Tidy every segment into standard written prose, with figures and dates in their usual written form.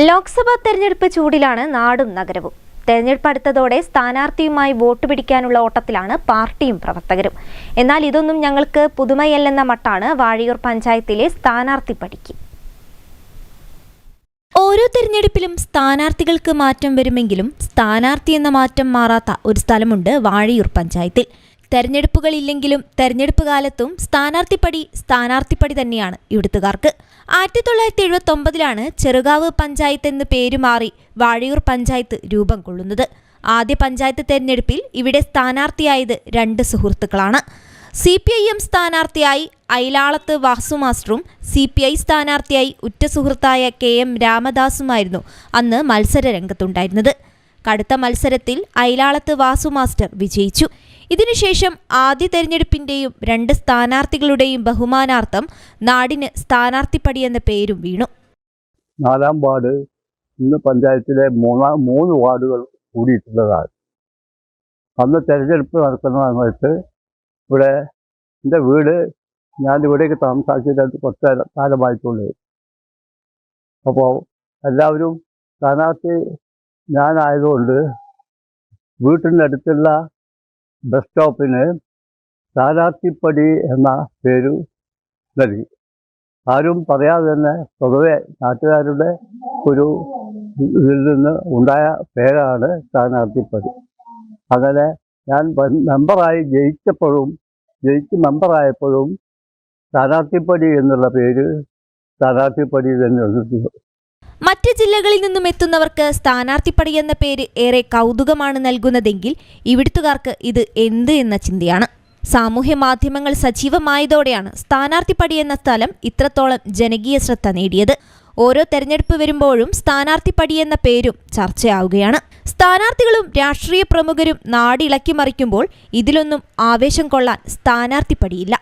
ലോക്സഭാ തെരഞ്ഞെടുപ്പ് ചൂടിലാണ് നാടും നഗരവും. തെരഞ്ഞെടുപ്പ് അടുത്തതോടെ സ്ഥാനാർത്ഥിയുമായി വോട്ട് പിടിക്കാനുള്ള ഓട്ടത്തിലാണ് പാർട്ടിയും പ്രവർത്തകരും. എന്നാൽ ഇതൊന്നും ഞങ്ങൾക്ക് പുതുമയല്ലെന്ന മട്ടാണ് വാഴിയൂർ പഞ്ചായത്തിലെ സ്ഥാനാർത്ഥി പടിക്ക്. ഓരോ തെരഞ്ഞെടുപ്പിലും സ്ഥാനാർത്ഥികൾക്ക് മാറ്റം വരുമെങ്കിലും സ്ഥാനാർത്ഥി എന്ന മാറ്റം മാറാത്ത ഒരു സ്ഥലമുണ്ട് വാഴിയൂർ പഞ്ചായത്തിൽ. തെരഞ്ഞെടുപ്പുകളില്ലെങ്കിലും തെരഞ്ഞെടുപ്പ് കാലത്തും സ്ഥാനാർത്ഥിപ്പടി തന്നെയാണ് ഇവിടുത്തുകാർക്ക്. 1979 ചെറുകാവ് പഞ്ചായത്ത് എന്ന് പേരുമാറി വാഴിയൂർ പഞ്ചായത്ത് രൂപം കൊള്ളുന്നത്. ആദ്യ പഞ്ചായത്ത് തെരഞ്ഞെടുപ്പിൽ ഇവിടെ സ്ഥാനാർത്ഥിയായത് 2 സുഹൃത്തുക്കളാണ്. CPIM സ്ഥാനാർത്ഥിയായി ഐലാളത്ത് വാസു മാസ്റ്ററും CPI സ്ഥാനാർത്ഥിയായി ഉറ്റ സുഹൃത്തായ KM രാമദാസുമായിരുന്നു അന്ന് മത്സര രംഗത്തുണ്ടായിരുന്നത്. കടുത്ത മത്സരത്തിൽ ഐലാളത്ത് വാസു മാസ്റ്റർ വിജയിച്ചു. ഇതിനുശേഷം ആദ്യ തെരഞ്ഞെടുപ്പിന്റെയും 2 സ്ഥാനാർത്ഥികളുടെയും ബഹുമാനാർത്ഥം നാടിന് സ്ഥാനാർത്ഥിപ്പടി എന്ന പേരും വീണു. 4-ാം വാർഡ് ഇന്ന് പഞ്ചായത്തിലെ 3 വാർഡുകൾ കൂടിയിട്ടുള്ളതാണ്. അന്ന് തെരഞ്ഞെടുപ്പ് നടക്കുന്ന സമയത്ത് ഇവിടെ എൻ്റെ വീട് ഞാൻ ഇവിടേക്ക് താമസാക്കിയിട്ട് കുറച്ച് കാലമായിട്ടുള്ളൂ. അപ്പോൾ എല്ലാവരും സ്ഥാനാർത്ഥി ഞാനായതുകൊണ്ട് വീട്ടിൻ്റെ അടുത്തുള്ള ബസ് സ്റ്റോപ്പിന് സ്ഥാനാർത്ഥിപ്പടി എന്ന പേര് നൽകി. ആരും പറയാതെ തന്നെ പൊതുവെ നാട്ടുകാരുടെ ഒരു ഇതിൽ നിന്ന് ഉണ്ടായ പേരാണ് സ്ഥാനാർത്ഥിപ്പടി. അങ്ങനെ ഞാൻ മെമ്പറായി ജയിച്ച് മെമ്പറായപ്പോഴും സ്ഥാനാർത്ഥിപ്പടി എന്നുള്ള പേര് സ്ഥാനാർത്ഥിപ്പടി തന്നെ വന്നിട്ടുണ്ട്. മറ്റ് ജില്ലകളിൽ നിന്നും എത്തുന്നവർക്ക് സ്ഥാനാർത്ഥിപ്പടി എന്ന പേര് ഏറെ കൗതുകമാണ് നൽകുന്നതെങ്കിൽ ഇവിടുത്തുകാർക്ക് ഇത് എന്ത് എന്ന ചിന്തയാണ്. സാമൂഹ്യ മാധ്യമങ്ങൾ സജീവമായതോടെയാണ് സ്ഥാനാർത്ഥിപ്പടി എന്ന സ്ഥലം ഇത്രത്തോളം ജനകീയ ശ്രദ്ധ നേടിയത്. ഓരോ തെരഞ്ഞെടുപ്പ് വരുമ്പോഴും സ്ഥാനാർത്ഥിപ്പടി എന്ന പേരും ചർച്ചയാവുകയാണ്. സ്ഥാനാർത്ഥികളും രാഷ്ട്രീയ പ്രമുഖരും നാടിളക്കി മറിക്കുമ്പോൾ ഇതിലൊന്നും ആവേശം കൊള്ളാൻ സ്ഥാനാർത്ഥിപ്പടിയില്ല.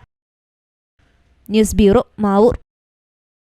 News bureau, Mavoor.